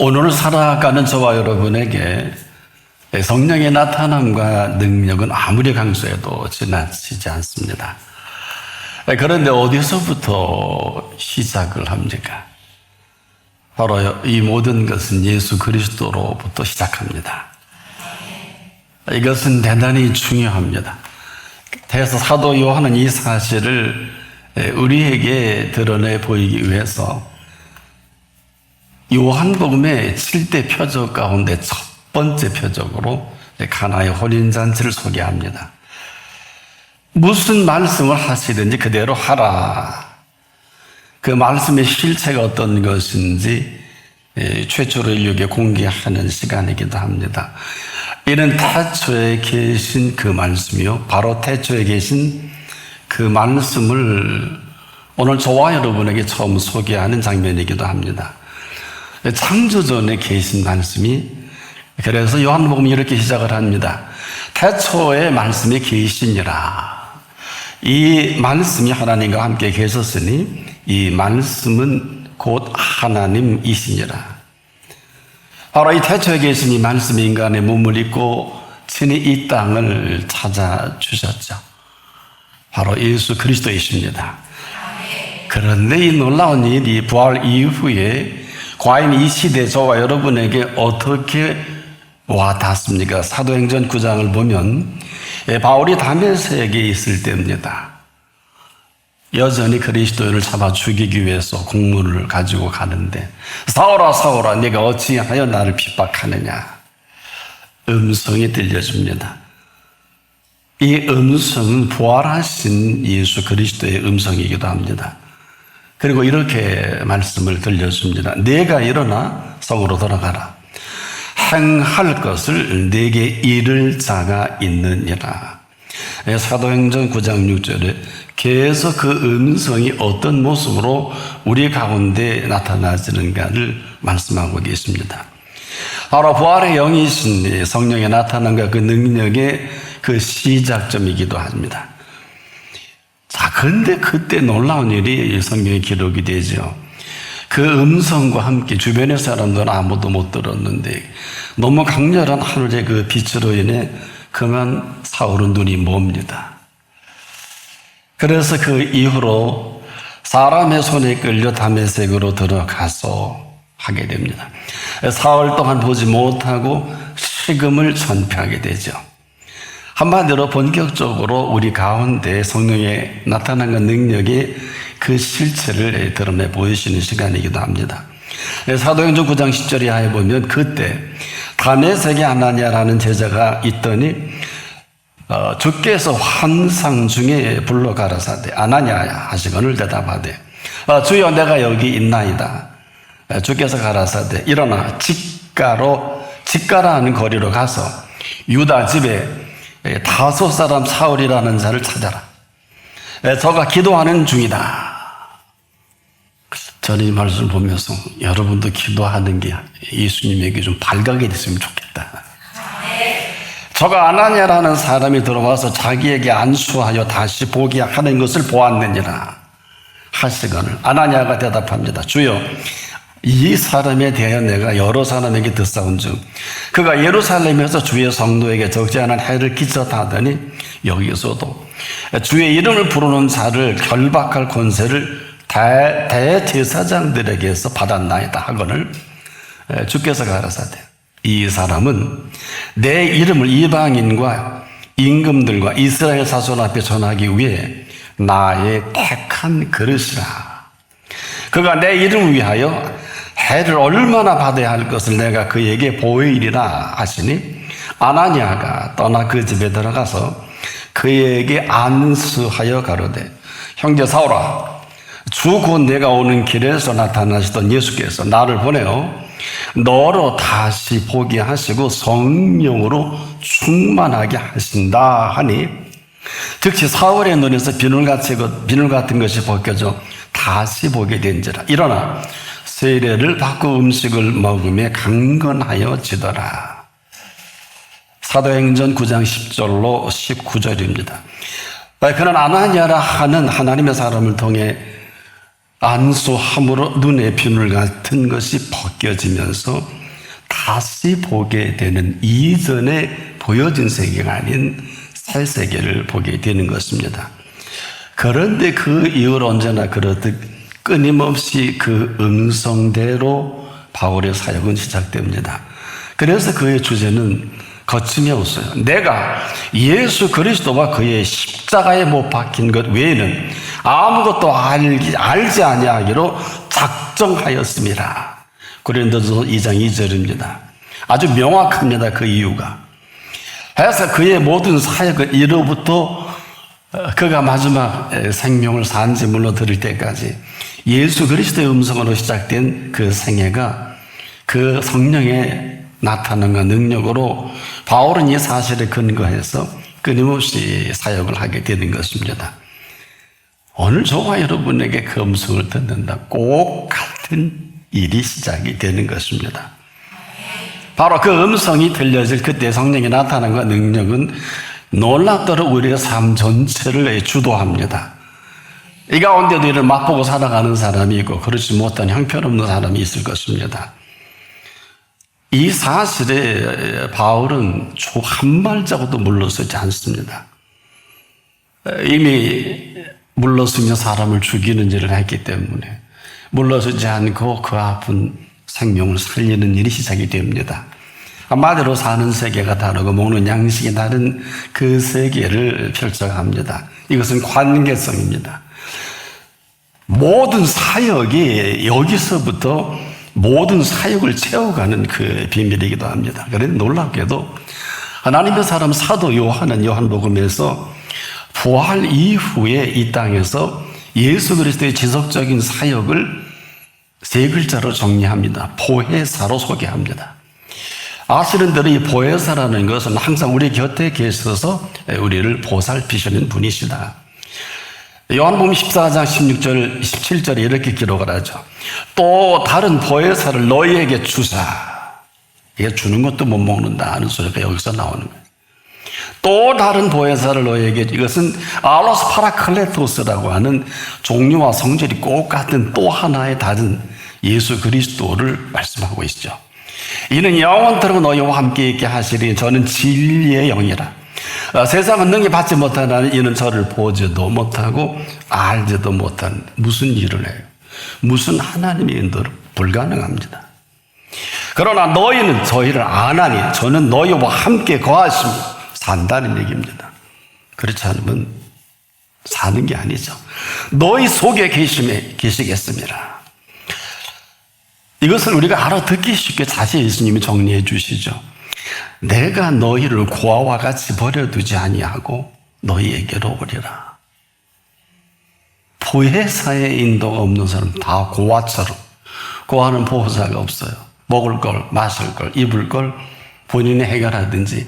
오늘 살아가는 저와 여러분에게 성령의 나타남과 능력은 아무리 강조해도 지나치지 않습니다. 그런데 어디서부터 시작을 합니까? 바로 이 모든 것은 예수 그리스도로부터 시작합니다. 이것은 대단히 중요합니다. 그래서 사도 요한은 이 사실을 우리에게 드러내 보이기 위해서 요한복음의 7대 표적 가운데 첫 번째 표적으로 가나의 혼인잔치를 소개합니다. 무슨 말씀을 하시든지 그대로 하라. 그 말씀의 실체가 어떤 것인지 최초로 인류에게 공개하는 시간이기도 합니다. 이는 태초에 계신 그 말씀이요, 바로 태초에 계신 그 말씀을 오늘 저와 여러분에게 처음 소개하는 장면이기도 합니다. 창조전에 계신 말씀이, 그래서 요한복음이 이렇게 시작을 합니다. 태초에 말씀이 계시니라. 이 말씀이 하나님과 함께 계셨으니 이 말씀은 곧 하나님이시니라. 바로 이 태초에 계신 이 말씀이 인간의 몸을 입고 친히 이 땅을 찾아주셨죠. 바로 예수 그리스도이십니다. 그런데 이 놀라운 일이 부활 이후에 과연 이 시대 저와 여러분에게 어떻게 와닿습니까? 사도행전 9장을 보면 바울이 다메섹에 있을 때입니다. 여전히 그리스도인을 잡아 죽이기 위해서 공문을 가지고 가는데, 사울아 사울아 네가 어찌하여 나를 핍박하느냐, 음성이 들려줍니다. 이 음성은 부활하신 예수 그리스도의 음성이기도 합니다. 그리고 이렇게 말씀을 들려줍니다. 네가 일어나 성으로 돌아가라. 행할 것을 네게 이를 자가 있느니라. 사도행전 9장 6절에 계속 그 음성이 어떤 모습으로 우리 가운데 나타나지는가를 말씀하고 계십니다. 바로 부활의 영이신 성령의 나타남과 그 능력의 그 시작점이기도 합니다. 자, 그런데 그때 놀라운 일이 성경에 기록이 되죠. 그 음성과 함께 주변의 사람들은 아무도 못 들었는데 너무 강렬한 하늘의 그 빛으로 인해 그만 사울은 눈이 멉니다. 그래서 그 이후로 사람의 손에 끌려 다메섹으로 들어가서 하게 됩니다. 사흘 동안 보지 못하고 식음을 전폐하게 되죠. 한마디로 본격적으로 우리 가운데 성령의 나타난 능력의 그 실체를 드러내 보이시는 시간이기도 합니다. 사도행전 9장 10절 이하에 보면 그때 다메섹에 아나니아라는 제자가 있더니 주께서 환상 중에 불러 가라사대 아나니아야 하시거늘 대답하되 주여 내가 여기 있나이다. 주께서 가라사대 일어나 직가라 하는 거리로 가서 유다 집에 다소 사람 사울이라는 자를 찾아라. 저가 기도하는 중이다. 저는 이 말씀을 보면서 여러분도 기도하는 게 예수님에게 좀 발각이 됐으면 좋겠다. 저가 아나니아라는 사람이 들어와서 자기에게 안수하여 다시 보게 하는 것을 보았느니라 하시거늘 아나니아가 대답합니다. 주여 이 사람에 대하여 내가 여러 사람에게 듣사온즉 그가 예루살렘에서 주의 성도에게 적지 않은 해를 끼쳤다 하더니 여기서도 주의 이름을 부르는 자를 결박할 권세를 대제사장들에게서 받았나이다 하거늘 주께서 가라사대 이 사람은 내 이름을 이방인과 임금들과 이스라엘 사손 앞에 전하기 위해 나의 택한 그릇이라. 그가 내 이름을 위하여 해를 얼마나 받아야 할 것을 내가 그에게 보이리라 하시니 아나니아가 떠나 그 집에 들어가서 그에게 안수하여 가로되 형제 사울아 주 곧 내가 오는 길에서 나타나시던 예수께서 나를 보내어 너로 다시 보게 하시고 성령으로 충만하게 하신다 하니 즉시 사울의 눈에서 비늘 같은 것이 벗겨져 다시 보게 된지라. 일어나 세례를 받고 음식을 먹음에 강건하여 지더라. 사도행전 9장 10절로 19절입니다. 그는 아나니아라 하는 하나님의 사람을 통해 안수함으로 눈의 비늘 같은 것이 벗겨지면서 다시 보게 되는 이전에 보여진 세계가 아닌 새 세계를 보게 되는 것입니다. 그런데 그 이후로 언제나 그렇듯 끊임없이 그 음성대로 바울의 사역은 시작됩니다. 그래서 그의 주제는 거침이 없어요. 내가 예수 그리스도와 그의 십자가에 못 박힌 것 외에는 아무것도 알지 아니하기로 작정하였습니다. 고린도서 2장 2절입니다. 아주 명확합니다. 그 이유가. 해서 그의 모든 사역은 이로부터 그가 마지막 생명을 산지물로 들을 때까지 예수 그리스도의 음성으로 시작된 그 생애가 그 성령의 나타남과 능력으로 바울은 이 사실에 근거해서 끊임없이 사역을 하게 되는 것입니다. 오늘 저와 여러분에게 그 음성을 듣는다 꼭 같은 일이 시작이 되는 것입니다. 바로 그 음성이 들려질 그때 성령의 나타남과 능력은 놀랍도록 우리의 삶 전체를 주도합니다. 이 가운데도 이를 맛보고 살아가는 사람이 있고 그렇지 못한 형편없는 사람이 있을 것입니다. 이 사실에 바울은 쭉 한 발자국도 물러서지 않습니다. 이미 물러서며 사람을 죽이는 일을 했기 때문에 물러서지 않고 그 아픈 생명을 살리는 일이 시작이 됩니다. 한마디로 사는 세계가 다르고 먹는 양식이 다른 그 세계를 펼쳐갑니다. 이것은 관계성입니다. 모든 사역이 여기서부터 모든 사역을 채워가는 그 비밀이기도 합니다. 그런데 놀랍게도 하나님의 사람 사도 요한은 요한복음에서 부활 이후에 이 땅에서 예수 그리스도의 지속적인 사역을 세 글자로 정리합니다. 보혜사로 소개합니다. 아시는 대로 이 보혜사라는 것은 항상 우리 곁에 계셔서 우리를 보살피시는 분이시다. 요한복음 14장 16절, 17절에 이렇게 기록을 하죠. 또 다른 보혜사를 너희에게 주사. 이게 주는 것도 못 먹는다 하는 소리가 여기서 나오는 거예요. 또 다른 보혜사를 너희에게, 이것은 알로스 파라클레토스라고 하는 종류와 성질이 꼭 같은 또 하나의 다른 예수 그리스도를 말씀하고 있죠. 이는 영원토록 너희와 함께 있게 하시리니 저는 진리의 영이라. 세상은 능히 받지 못하나니 이는 저를 보지도 못하고 알지도 못한 무슨 일을 해요? 무슨 하나님의 인도로 불가능합니다. 그러나 너희는 저희를 아나니 저는 너희와 함께 거하시며 산다는 얘기입니다. 그렇지 않으면 사는 게 아니죠. 너희 속에 계시겠습니다. 이것을 우리가 알아듣기 쉽게 다시 예수님이 정리해 주시죠. 내가 너희를 고아와 같이 버려두지 아니하고 너희에게로 오리라. 보혜사의 인도가 없는 사람 다 고아처럼. 고아는 보호자가 없어요. 먹을 걸, 마실 걸, 입을 걸 본인이 해결하든지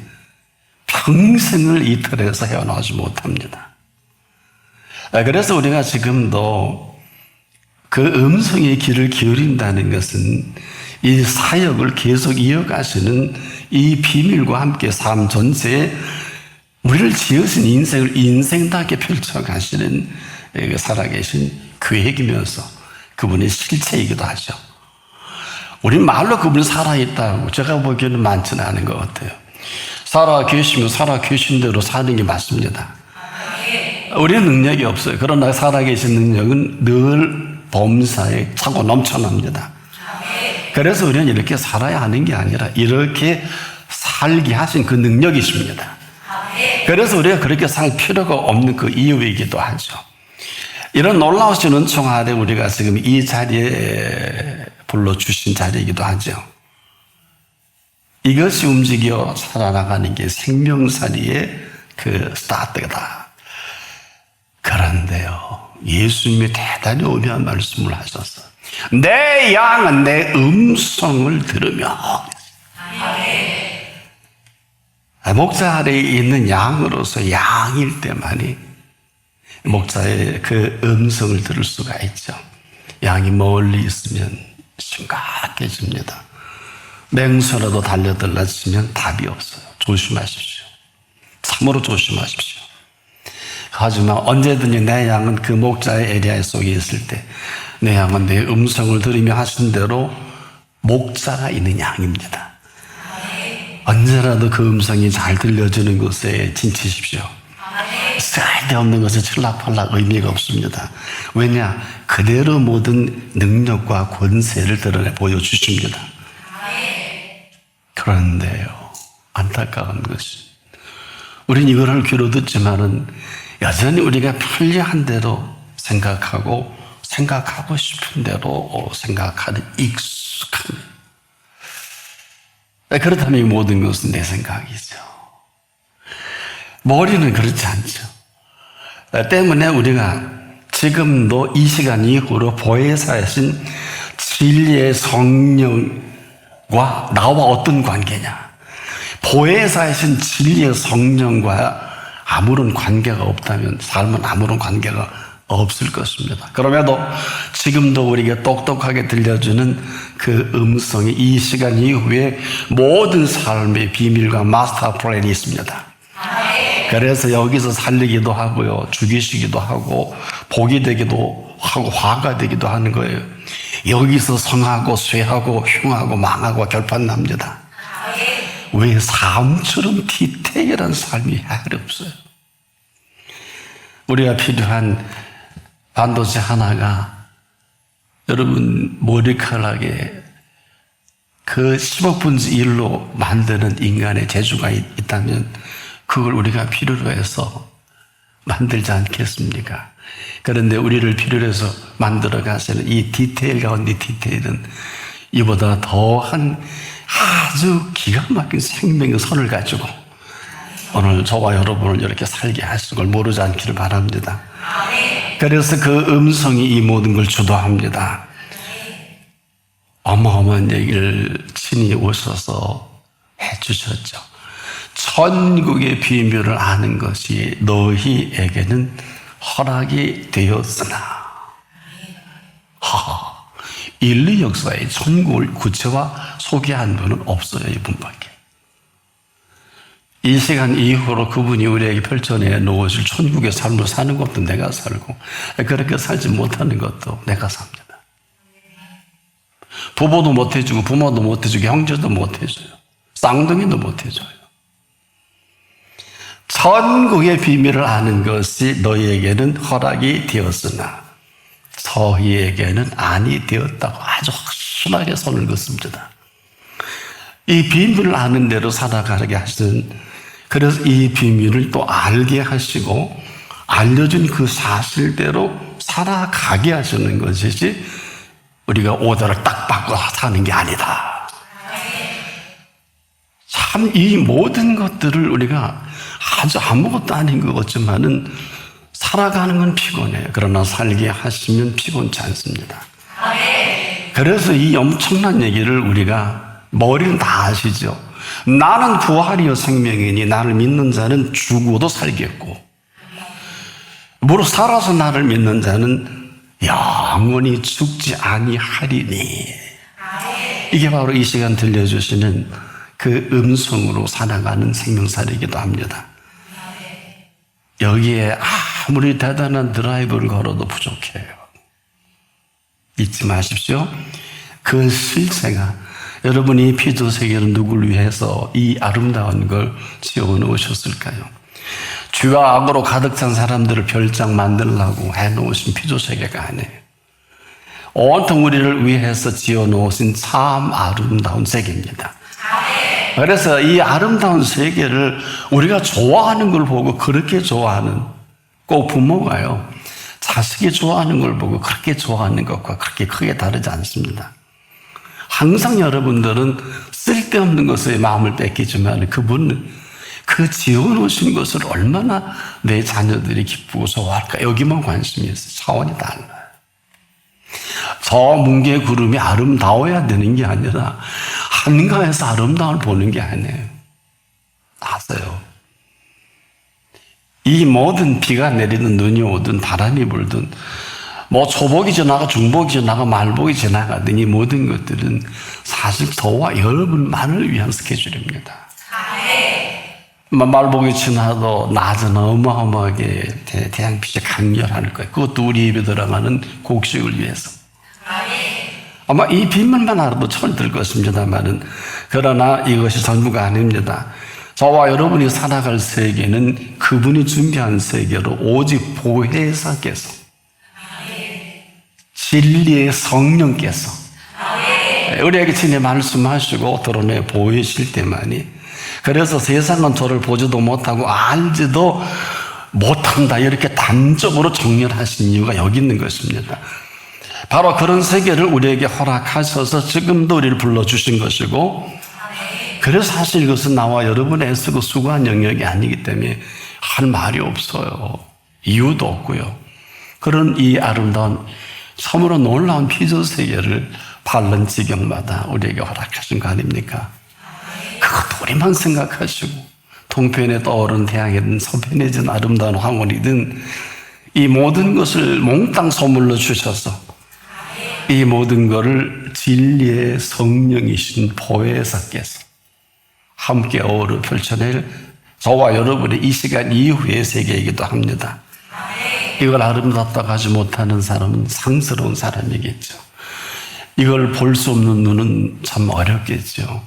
평생을 이 틀에서 헤어나오지 못합니다. 그래서 우리가 지금도 그 음성의 귀를 기울인다는 것은 이 사역을 계속 이어가시는 이 비밀과 함께 삶 전체에 우리를 지으신 인생을 인생답게 펼쳐가시는 살아계신 계획이면서 그분의 실체이기도 하죠. 우리 말로 그분이 살아있다고 제가 보기에는 많지는 않은 것 같아요. 살아계시면 살아계신 대로 사는 게 맞습니다. 우리는 능력이 없어요. 그러나 살아계신 능력은 늘 범사에 차고 넘쳐납니다. 그래서 우리는 이렇게 살아야 하는 게 아니라 이렇게 살게 하신 그 능력이십니다. 그래서 우리가 그렇게 살 필요가 없는 그 이유이기도 하죠. 이런 놀라우신 은총 아래 우리가 지금 이 자리에 불러주신 자리이기도 하죠. 이것이 움직여 살아나가는 게 생명살이의 그 스타트다. 그런데요, 예수님이 대단히 오묘한 말씀을 하셨어요. 내 양은 내 음성을 들으며. 목자 아래에 있는 양으로서 양일 때만이 목자의 그 음성을 들을 수가 있죠. 양이 멀리 있으면 심각해집니다. 맹수라도 달려들라 치면 답이 없어요. 조심하십시오. 참으로 조심하십시오. 하지만 언제든지 내 양은 그 목자의 에리아 속에 있을 때 내 양은 내 음성을 들으며 하신 대로 목자가 있는 양입니다. 언제라도 그 음성이 잘 들려주는 곳에 진치십시오. 쓸데없는 것에 칠락팔락 의미가 없습니다. 왜냐? 그대로 모든 능력과 권세를 드러내 보여주십니다. 그런데요, 안타까운 것이 우린 이거를 귀로 듣지만은 여전히 우리가 편리한 대로 생각하고 싶은 대로 생각하는 익숙한, 그렇다면 이 모든 것은 내 생각이죠. 머리는 그렇지 않죠. 때문에 우리가 지금도 이 시간 이후로 보혜사이신 진리의 성령과 나와 어떤 관계냐? 보혜사이신 진리의 성령과 아무런 관계가 없다면 삶은 아무런 관계가 없을 것입니다. 그럼에도 지금도 우리에게 똑똑하게 들려주는 그 음성이 이 시간 이후에 모든 삶의 비밀과 마스터 플랜이 있습니다. 그래서 여기서 살리기도 하고요, 죽이시기도 하고 복이 되기도 하고 화가 되기도 하는 거예요. 여기서 성하고 쇠하고 흉하고 망하고 결판납니다. 왜? 삶처럼 디테일한 삶이 하나도 없어요. 우리가 필요한 반도체 하나가 여러분 머리카락에 그 10억 분의 1로 만드는 인간의 재주가 있다면 그걸 우리가 필요로 해서 만들지 않겠습니까? 그런데 우리를 필요로 해서 만들어 가시는 이 디테일 가운데 디테일은 이보다 더한 아주 기가 막힌 생명의 선을 가지고 오늘 저와 여러분을 이렇게 살게 하시는 걸 모르지 않기를 바랍니다. 그래서 그 음성이 이 모든 걸 주도합니다. 어마어마한 얘기를 친히 오셔서 해주셨죠. 천국의 비밀을 아는 것이 너희에게는 허락이 되었으나 인류 역사에 천국을 구체화 소개한 분은 없어요. 이분밖에. 이 시간 이후로 그분이 우리에게 펼쳐내 놓으실 천국의 삶을 사는 것도 내가 살고 그렇게 살지 못하는 것도 내가 삽니다. 부모도 못해주고 부모도 못해주고 형제도 못해줘요. 쌍둥이도 못해줘요. 천국의 비밀을 아는 것이 너희에게는 허락이 되었으나 저희에게는 아니 되었다고 아주 확실하게 손을 긋습니다. 이 비밀을 아는 대로 살아가게 하시는, 그래서 이 비밀을 또 알게 하시고 알려준 그 사실대로 살아가게 하시는 것이지 우리가 오더를 딱 받고 사는 게 아니다. 참 이 모든 것들을 우리가 아주 아무것도 아닌 것 같지만은 살아가는 건 피곤해요. 그러나 살게 하시면 피곤치 않습니다. 그래서 이 엄청난 얘기를 우리가 머리는 다 아시죠. 나는 부활이요 생명이니 나를 믿는 자는 죽어도 살겠고 무릇 살아서 나를 믿는 자는 영원히 죽지 아니하리니. 이게 바로 이 시간 들려주시는 그 음성으로 살아가는 생명사이기도 합니다. 여기에 아무리 대단한 드라이브를 걸어도 부족해요. 잊지 마십시오. 그 실체가 여러분이 피조세계는 누구를 위해서 이 아름다운 걸 지어놓으셨을까요? 죄와 악으로 가득 찬 사람들을 별장 만들려고 해놓으신 피조세계가 아니에요. 온통 우리를 위해서 지어놓으신 참 아름다운 세계입니다. 그래서 이 아름다운 세계를 우리가 좋아하는 걸 보고 그렇게 좋아하는, 꼭 부모가요, 자식이 좋아하는 걸 보고 그렇게 좋아하는 것과 그렇게 크게 다르지 않습니다. 항상 여러분들은 쓸데없는 것에 마음을 뺏기지만 그분은 그 지어놓으신 것을 얼마나 내 자녀들이 기쁘고 좋아할까, 여기만 관심이 있어요. 차원이 달라요. 저 뭉게 구름이 아름다워야 되는 게 아니라 한가해서 아름다움을 보는 게 아니에요. 아세요? 이 모든 비가 내리든 눈이 오든 바람이 불든 뭐 초복이 지나가 중복이 지나가 말복이 지나가든 이 모든 것들은 사실 저와 여러분만을 위한 스케줄입니다. 말복이 지나도 낮은 어마어마하게 태양빛이 강렬할 거예요. 그것도 우리 입에 들어가는 곡식을 위해서. 아마 이 빗물만 알아도 철들 것입니다만은, 그러나 이것이 전부가 아닙니다. 저와 여러분이 살아갈 세계는 그분이 준비한 세계로 오직 보혜사께서, 진리의 성령께서 우리에게 진리 말씀하시고 드러내 보이실 때만이, 그래서 세상은 저를 보지도 못하고 알지도 못한다 이렇게 단적으로 정렬하신 이유가 여기 있는 것입니다. 바로 그런 세계를 우리에게 허락하셔서 지금도 우리를 불러주신 것이고, 그래서 사실 이것은 나와 여러분의 애쓰고 수고한 영역이 아니기 때문에 할 말이 없어요. 이유도 없고요. 그런 이 아름다운 참으로 놀라운 피조 세계를 바른 지경마다 우리에게 허락하신 거 아닙니까? 그것도 우리만 생각하시고, 동편에 떠오른 태양이든 서편에 진 아름다운 황혼이든 이 모든 것을 몽땅 선물로 주셔서 이 모든 것을 진리의 성령이신 보혜사께서 함께 어우러 펼쳐낼 저와 여러분의 이 시간 이후의 세계이기도 합니다. 이걸 아름답다고 하지 못하는 사람은 상스러운 사람이겠죠. 이걸 볼 수 없는 눈은 참 어렵겠죠.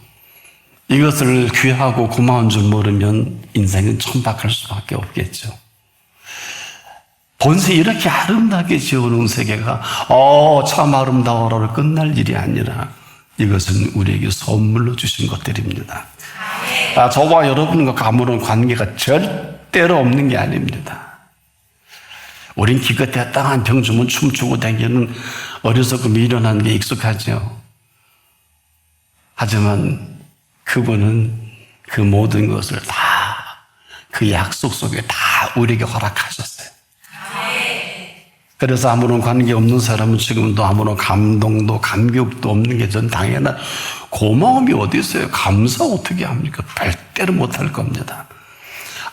이것을 귀하고 고마운 줄 모르면 인생은 천박할 수밖에 없겠죠. 본세 이렇게 아름답게 지어놓은 세계가 참 아름다워라로 끝날 일이 아니라 이것은 우리에게 선물로 주신 것들입니다. 저와 여러분과 아무런 관계가 절대로 없는 게 아닙니다. 우린 기껏해야 땅 한 평 주면 춤추고 다니는 어려서그 미련한 게 익숙하죠. 하지만 그분은 그 모든 것을 다 그 약속 속에 다 우리에게 허락하셨어요. 그래서 아무런 관계 없는 사람은 지금도 아무런 감동도 감격도 없는 게 전 당연한 고마움이 어디 있어요? 감사 어떻게 합니까? 절대로 못할 겁니다.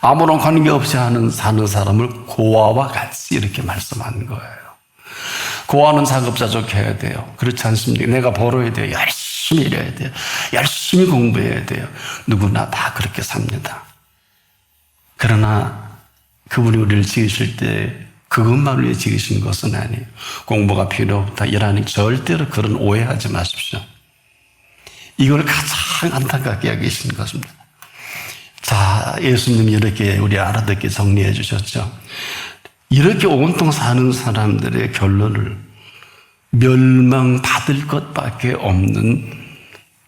아무런 관계 없이 사는 사람을 고아와 같이 이렇게 말씀하는 거예요. 고아는 자급자족해야 돼요. 그렇지 않습니까? 내가 벌어야 돼요. 열심히 일해야 돼요. 열심히 공부해야 돼요. 누구나 다 그렇게 삽니다. 그러나 그분이 우리를 지으실 때 그것만 위해 지으신 것은 아니에요. 공부가 필요 없다 이라니 절대로 그런 오해하지 마십시오. 이걸 가장 안타깝게 여기신 것입니다. 자, 예수님이 이렇게 우리 알아듣게 정리해 주셨죠. 이렇게 온통 사는 사람들의 결론을 멸망받을 것밖에 없는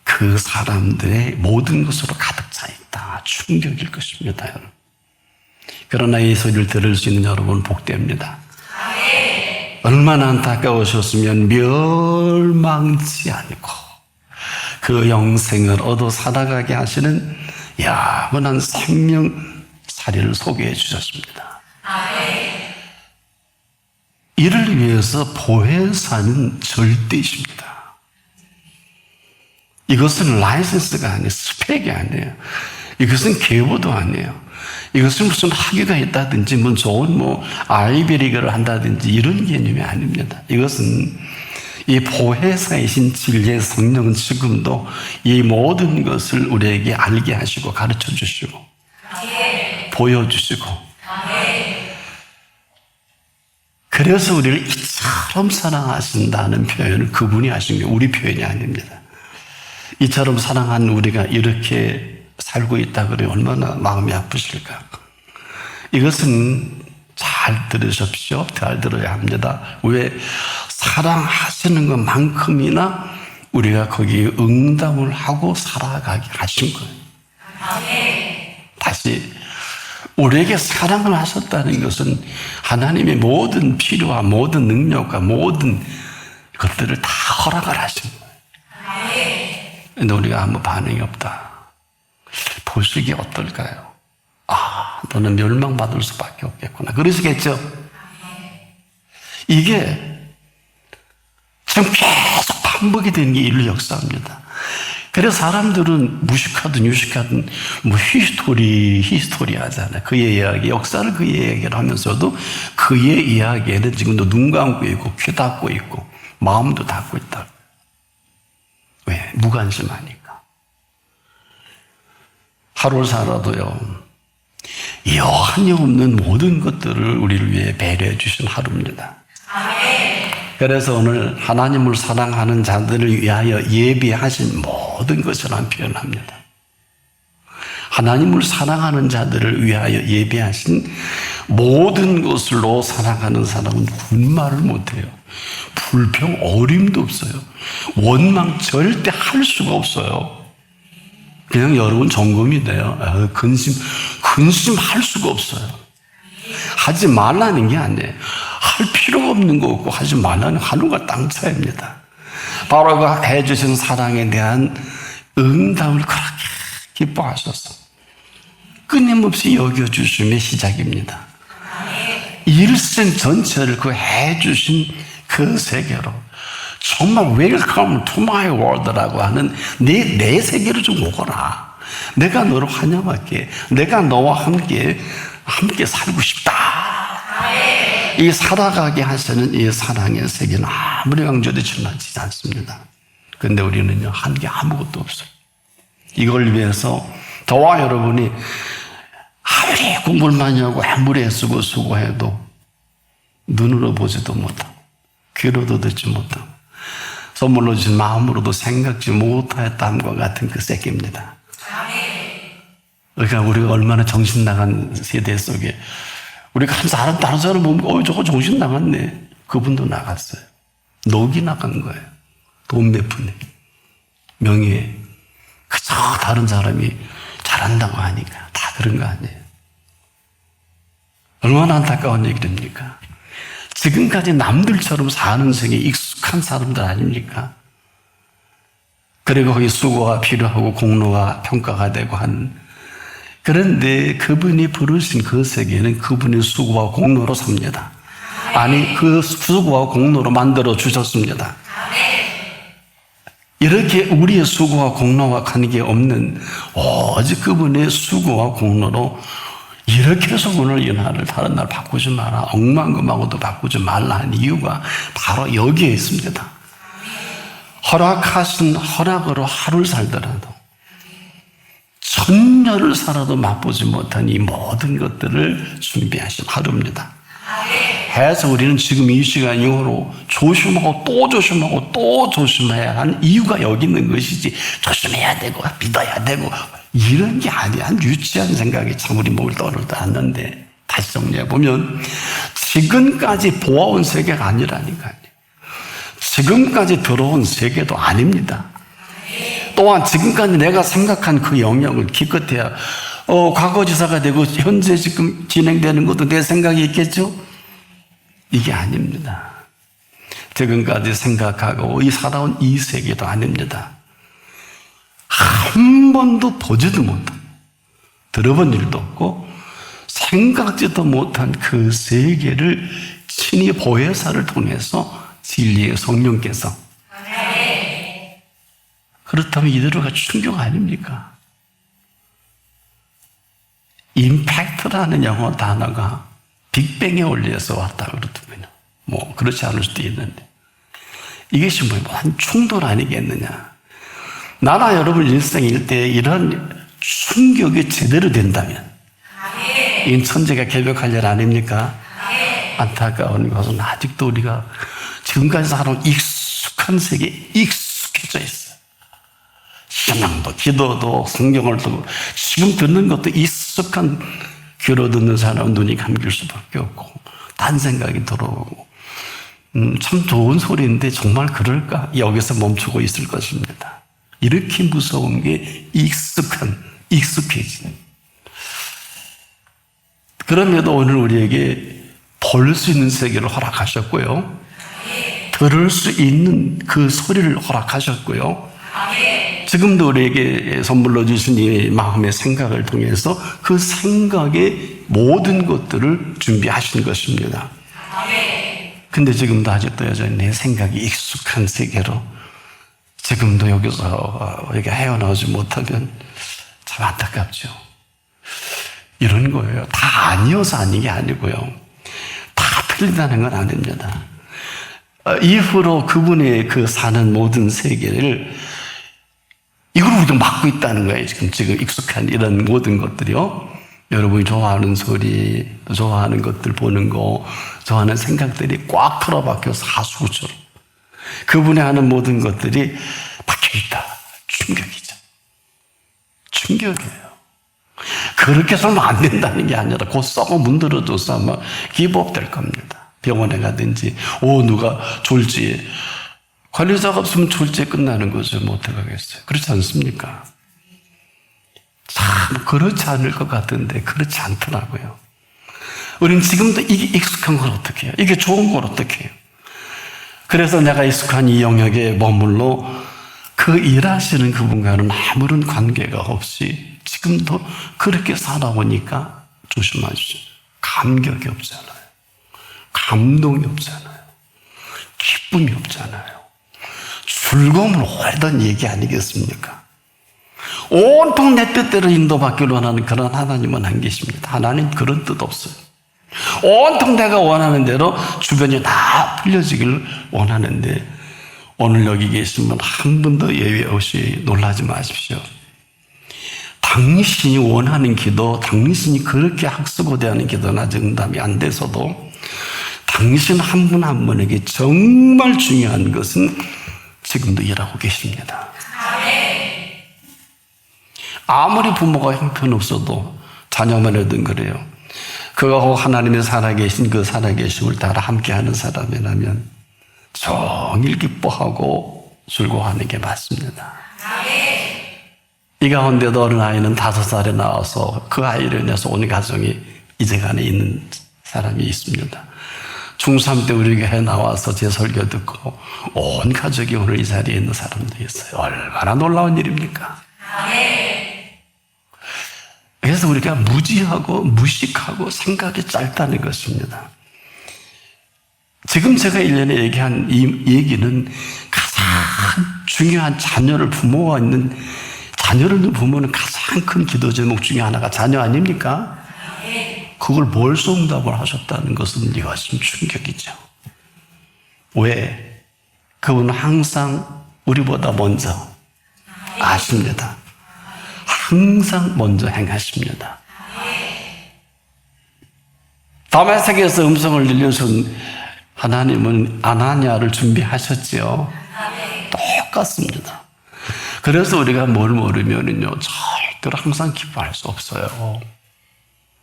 그 사람들의 모든 것으로 가득 차 있다. 충격일 것입니다, 여러분. 그러나 이 소리를 들을 수 있는 여러분 복됩니다. 얼마나 안타까우셨으면 멸망치 않고 그 영생을 얻어 살아가게 하시는 영원한 생명사리를 소개해 주셨습니다. 이를 위해서 보혜사는 절대이십니다. 이것은 라이센스가 아니에요. 스펙이 아니에요. 이것은 계보도 아니에요. 이것은 무슨 학위가 있다든지 좋은 아이비리그를 한다든지 이런 개념이 아닙니다. 이것은 이 보혜사이신 진리의 성령은 지금도 이 모든 것을 우리에게 알게 하시고 가르쳐 주시고 보여주시고, 그래서 우리를 이처럼 사랑하신다는 표현을 그분이 하신 게 우리 표현이 아닙니다. 이처럼 사랑한 우리가 이렇게 살고 있다 그러면 얼마나 마음이 아프실까. 이것은 잘 들으십시오. 잘 들어야 합니다. 왜? 사랑하시는 것만큼이나 우리가 거기에 응답을 하고 살아가게 하신 거예요. 다시 우리에게 사랑을 하셨다는 것은 하나님의 모든 필요와 모든 능력과 모든 것들을 다 허락을 하신 거예요. 근데 우리가 아무 반응이 없다. 보시기 어떨까요? 너는 멸망받을 수밖에 없겠구나. 그러시겠죠? 이게 지금 계속 반복이 되는 게 인류 역사입니다. 그래서 사람들은 무식하든 유식하든 히스토리 하잖아요. 그의 이야기, 역사를 그의 이야기를 하면서도 그의 이야기에는 지금도 눈 감고 있고 귀 닫고 있고 마음도 닫고 있다. 왜? 무관심하니까. 하루를 살아도요, 여한이 없는 모든 것들을 우리를 위해 배려해 주신 하루입니다. 그래서 오늘 하나님을 사랑하는 자들을 위하여 예비하신 모든 것이라는 표현합니다. 하나님을 사랑하는 자들을 위하여 예비하신 모든 것으로 사랑하는 사람은 군말을 못해요. 불평, 어림도 없어요. 원망 절대 할 수가 없어요. 그냥 여러분 점검이 돼요. 근심할 수가 없어요. 하지 말라는 게 아니에요. 할 필요가 없는 거 없고 하지 말라는 하루가 땅 차이입니다. 바로 그 해주신 사랑에 대한 응답을 그렇게 기뻐하셔서 끊임없이 여겨주심의 시작입니다. 일생 전체를 그 해주신 그 세계로 정말 Welcome to my world라고 하는 내 세계로 좀 오거라. 내가 너를 환영할게. 내가 너와 함께 살고 싶다. 이 살아가게 하시는 이 사랑의 세계는 아무리 강조도 지나치지 않습니다. 그런데 우리는요, 한 게 아무것도 없어요. 이걸 위해서 저와 여러분이 아무리 공부를 많이 하고 아무리 애쓰고 수고해도 눈으로 보지도 못하고 귀로도 듣지 못하고 선물로 주신 마음으로도 생각지 못하였다함과 같은 그 세계입니다. 그러니까 우리가 얼마나 정신 나간 세대 속에 우리가 다른 사람 보면 저거 정신 나갔네. 그분도 나갔어요. 녹이 나간 거예요. 돈 몇 푼에 명예에 그저 다른 사람이 잘한다고 하니까 다 그런 거 아니에요. 얼마나 안타까운 얘기입니까? 지금까지 남들처럼 사는 세계에 익숙한 사람들 아닙니까? 그리고 거기 수고가 필요하고 공로가 평가가 되고 한 그런데 그분이 부르신 그 세계는 그분의 수고와 공로로 삽니다. 아니 그 수고와 공로로 만들어 주셨습니다. 이렇게 우리의 수고와 공로와 관계없는 오직 그분의 수고와 공로로 이렇게 해서 오늘 연하를 다른 날 바꾸지 마라. 억만금하고도 바꾸지 말라 하는 이유가 바로 여기에 있습니다. 허락하신 허락으로 하루를 살더라도 천년을 살아도 맛보지 못한 이 모든 것들을 준비하신 하루입니다. 해서 우리는 지금 이 시간 이후로 조심하고 또 조심하고 또 조심해야 하는 이유가 여기 있는 것이지 조심해야 되고 믿어야 되고 이런 게 아니야. 유치한 생각이 참 우리 목을 떠오르지 않는데 다시 정리해보면 지금까지 보아온 세계가 아니라니까요. 지금까지 들어온 세계도 아닙니다. 또한 지금까지 내가 생각한 그 영역을 기껏해야 과거지사가 되고 현재 지금 진행되는 것도 내 생각이 있겠죠? 이게 아닙니다. 지금까지 생각하고 살아온 이 세계도 아닙니다. 한 번도 보지도 못한, 들어본 일도 없고 생각지도 못한 그 세계를 친히 보혜사를 통해서 진리의 성령께서 그렇다면 이대로가 충격 아닙니까? 임팩트라는 영어 단어가 빅뱅에 올려서 왔다 그러더군요. 뭐 그렇지 않을 수도 있는데 이것이 한 충돌 아니겠느냐. 나나 여러분 일생일 때 이런 충격이 제대로 된다면 이 천재가 개벽할 일 아닙니까? 안타까운 것은 아직도 우리가 지금까지 살아온 익숙한 세계에 익숙해져 있어요. 신앙도 기도도 성경을 듣고 지금 듣는 것도 익숙한 귀로 듣는 사람은 눈이 감길 수밖에 없고 딴 생각이 들어오고 참 좋은 소리인데 정말 그럴까? 여기서 멈추고 있을 것입니다. 이렇게 무서운 게 익숙해진. 그럼에도 오늘 우리에게 볼 수 있는 세계를 허락하셨고요. 들을 수 있는 그 소리를 허락하셨고요. 지금도 우리에게 선물로 주신 이 마음의 생각을 통해서 그 생각의 모든 것들을 준비하신 것입니다. 근데 지금도 아직도 여전히 내 생각이 익숙한 세계로 지금도 여기서 우리가 헤어나오지 못하면 참 안타깝죠. 이런 거예요. 다 아니어서 아닌 게 아니고요. 다 틀리다는 건 아닙니다. 이후로 그분의 그 사는 모든 세계를 이걸 우리가 막고 있다는 거예요. 지금 익숙한 이런 모든 것들이요. 여러분이 좋아하는 소리, 좋아하는 것들 보는 거, 좋아하는 생각들이 꽉 틀어박혀서 하수구처럼 그분이 하는 모든 것들이 박혀있다. 충격이죠. 충격이에요. 그렇게 해서는 안 된다는 게 아니라 곧 썩어 문드러져서 아마 기복될 겁니다. 병원에 가든지 누가 졸지에 관리자가 없으면 졸지에 끝나는 거죠. 뭐 어떡하겠어요. 그렇지 않습니까? 참 그렇지 않을 것 같은데 그렇지 않더라고요. 우리는 지금도 이게 익숙한 걸 어떻게 해요? 이게 좋은 걸 어떻게 해요? 그래서 내가 익숙한 이 영역에 머물러 그 일하시는 그분과는 아무런 관계가 없이 지금도 그렇게 살아오니까 조심하십시오. 감격이 없잖아요. 감동이 없잖아요. 기쁨이 없잖아요. 즐거움을 오래던 얘기 아니겠습니까? 온통 내 뜻대로 인도받기를 원하는 그런 하나님은 안 계십니다. 하나님 그런 뜻 없어요. 온통 내가 원하는 대로 주변이 다 풀려지기를 원하는데 오늘 여기 계신 분 한 분도 예외 없이 놀라지 마십시오. 당신이 원하는 기도, 당신이 그렇게 학수고대하는 기도는 아직 응답이 안 돼서도 당신 한 분 한 분에게 정말 중요한 것은 지금도 일하고 계십니다. 아무리 부모가 형편없어도 자녀만 해도 그래요. 그거하고 하나님의 살아계신 그 살아계심을 따라 함께하는 사람이라면 종일 기뻐하고 즐거워하는 게 맞습니다. 이 가운데도 어린 아이는 5살에 나와서 그 아이를 내서 온 가정이 이제간에 있는 사람이 있습니다. 중3 때 우리 교회에 나와서 제 설교 듣고 온 가족이 오늘 이 자리에 있는 사람도 있어요. 얼마나 놀라운 일입니까? 그래서 우리가 무지하고 무식하고 생각이 짧다는 것입니다. 지금 제가 1년에 얘기한 이 얘기는 가장 중요한 자녀를 부모가 있는 자녀를 둔 부모는 가장 큰 기도 제목 중에 하나가 자녀 아닙니까? 그걸 몰수응답을 하셨다는 것은 이것은 충격이죠. 왜? 그분은 항상 우리보다 먼저 아십니다. 항상 먼저 행하십니다. 다메섹에서 음성을 들려준 하나님은 아나니아를 준비하셨지요. 똑같습니다. 그래서 우리가 뭘 모르면은요, 절대로 항상 기뻐할 수 없어요.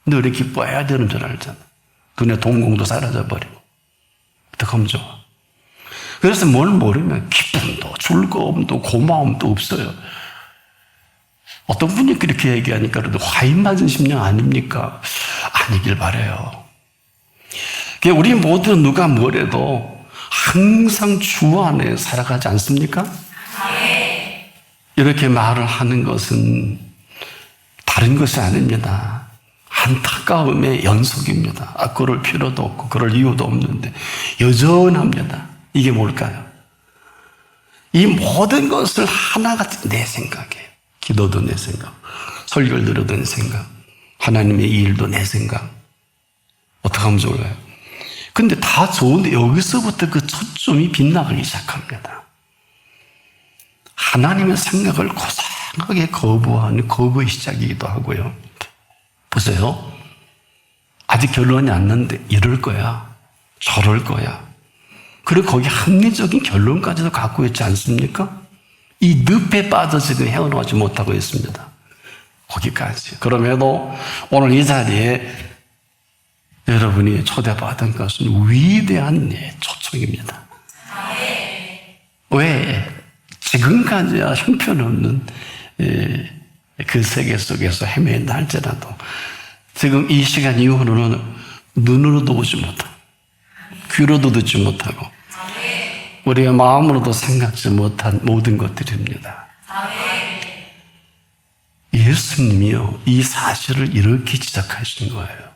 근데 우리 기뻐해야 되는 줄 알잖아. 눈에 동공도 사라져버리고. 어떡하면 좋아. 그래서 뭘 모르면 기쁨도 즐거움도 고마움도 없어요. 어떤 분이 그렇게 얘기하니까 그래도 화인 맞은 심령 아닙니까? 아니길 바라요. 우리 모두 누가 뭐래도 항상 주 안에 살아가지 않습니까? 이렇게 말을 하는 것은 다른 것이 아닙니다. 안타까움의 연속입니다. 그럴 필요도 없고 그럴 이유도 없는데 여전합니다. 이게 뭘까요? 이 모든 것을 하나같이 내 생각이에요. 기도도 내 생각, 설교를 들어도 내 생각, 하나님의 일도 내 생각. 어떻게 하면 좋을까요? 근데 다 좋은데 여기서부터 그 초점이 빗나가기 시작합니다. 하나님의 생각을 고상하게 거부하는 거부의 시작이기도 하고요. 보세요. 아직 결론이 안 났는데 이럴 거야. 저럴 거야. 그리고 거기 합리적인 결론까지도 갖고 있지 않습니까? 이 늪에 빠져 지금 헤어나오지 못하고 있습니다. 거기까지. 그럼에도 오늘 이 자리에 여러분이 초대받은 것은 위대한 초청입니다. 왜? 지금까지야 형편없는 그 세계 속에서 헤맨다 할지라도 지금 이 시간 이후로는 눈으로도 보지 못하고 귀로도 듣지 못하고 우리의 마음으로도 생각지 못한 모든 것들입니다. 예수님이요, 이 사실을 이렇게 지적하신 거예요.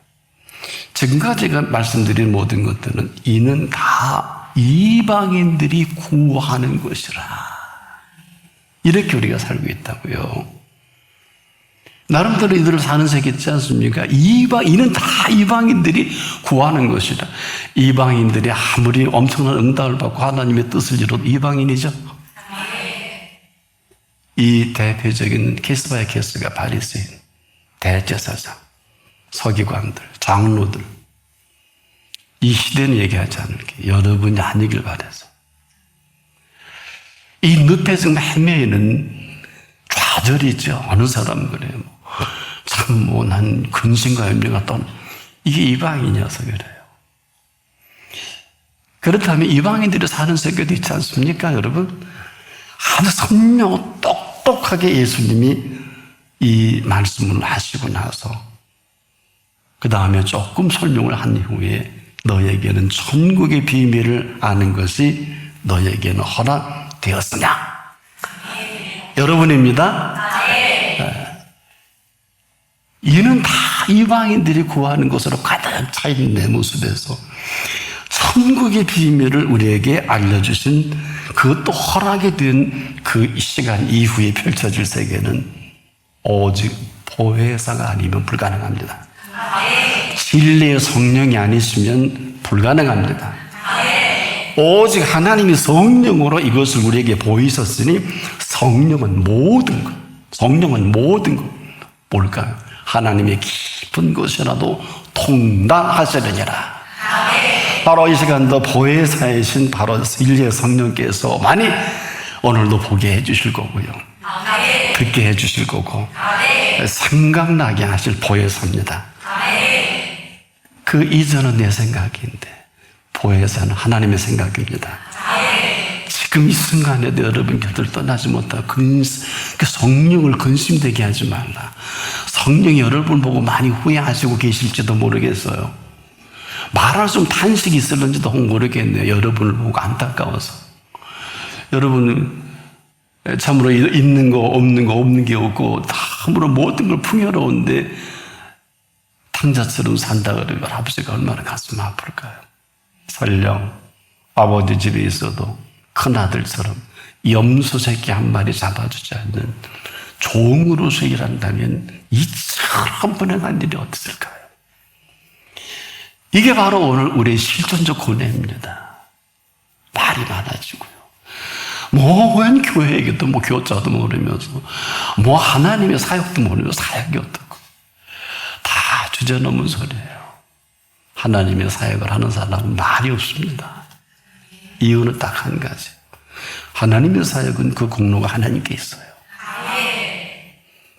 지금까지 제가 말씀드린 모든 것들은 이는 다 이방인들이 구하는 것이라. 이렇게 우리가 살고 있다고요. 나름대로 이들을 사는 세계 있지 않습니까? 이는 다 이방인들이 구하는 것이라. 이방인들이 아무리 엄청난 응답을 받고 하나님의 뜻을 이뤄도 이방인이죠. 이 대표적인 케스 바이 케스가 바리새인 대제사장. 서기관들, 장로들, 이 시대는 얘기하지 않을게. 여러분이 아니길 바라서. 이 늪에서 헤매는 좌절이죠. 어느 사람은 그래요. 참, 난 근심과 염려가 떠나. 이게 이방인이어서 그래요. 그렇다면 이방인들이 사는 세계도 있지 않습니까, 여러분? 아주 선명, 똑똑하게 예수님이 이 말씀을 하시고 나서 그 다음에 조금 설명을 한 이후에 너에게는 천국의 비밀을 아는 것이 너에게는 허락되었으냐? 여러분입니다. 이는 다 이방인들이 구하는 것으로 가득 차 있는 내 모습에서 천국의 비밀을 우리에게 알려주신 그것도 허락이 된 그 시간 이후에 펼쳐질 세계는 오직 보혜사가 아니면 불가능합니다. 진리의 성령이 아니시면 불가능합니다. 오직 하나님이 성령으로 이것을 우리에게 보이셨으니 성령은 모든 것 뭘까요? 하나님의 깊은 것이라도 통달하시느니라. 바로 이 시간도 보혜사이신 바로 진리의 성령께서 많이 오늘도 보게 해주실 거고요, 듣게 해주실 거고, 생각나게 하실 보혜사입니다. 그 이전은 내 생각인데 보혜사는 하나님의 생각입니다. 지금 이 순간에도 여러분 곁을 떠나지 못하고 그 성령을 근심되게 하지 말라. 성령이 여러분 보고 많이 후회하시고 계실지도 모르겠어요. 말할 수 없는 탄식이 있을는지도 모르겠네요. 여러분을 보고 안타까워서. 여러분 참으로 있는 거 없는 게 없고 참으로 모든 걸 풍요로운데 탕자처럼 산다 그러면 아버지가 얼마나 가슴 아플까요? 설령 아버지 집에 있어도 큰아들처럼 염소 새끼 한 마리 잡아주지 않는 종으로서 일한다면 이처럼 불행한 일이 없을까요? 이게 바로 오늘 우리의 실존적 고뇌입니다. 말이 많아지고요. 웬 교회에게도 교자도 모르면서 하나님의 사역도 모르면서 사역이 어떻고 다 주제넘은 소리예요. 하나님의 사역을 하는 사람은 말이 없습니다. 이유는 딱 한 가지. 하나님의 사역은 그 공로가 하나님께 있어요.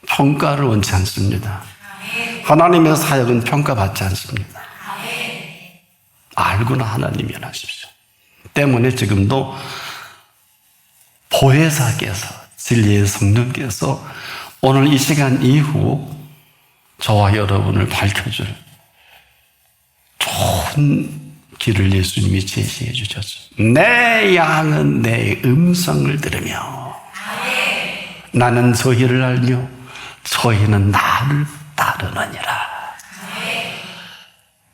평가를 원치 않습니다. 하나님의 사역은 평가받지 않습니다. 알고나 하나님이 하십시오. 때문에 지금도 보혜사께서, 진리의 성령께서 오늘 이 시간 이후 저와 여러분을 밝혀줄 좋은 길을 예수님이 제시해 주셨죠. 내 양은 내 음성을 들으며 나는 저희를 알며 저희는 나를 따르느니라.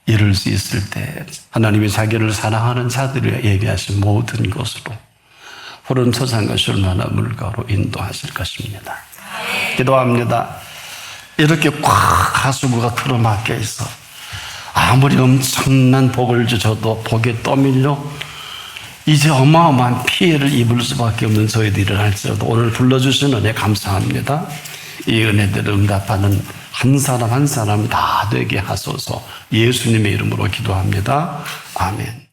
이럴 수 있을 때 하나님이 자기를 사랑하는 자들을 예비하신 모든 것으로 푸른 초장과 쉴만한 물가로 인도하실 것입니다. 기도합니다. 이렇게 꽉 가수부가 틀어막혀 있어 아무리 엄청난 복을 주셔도 복에 떠밀려 이제 어마어마한 피해를 입을 수밖에 없는 저희들이 일어날지라도 오늘 불러주신 은혜 감사합니다. 이 은혜들을 응답하는 한 사람 한 사람 다 되게 하소서. 예수님의 이름으로 기도합니다. 아멘.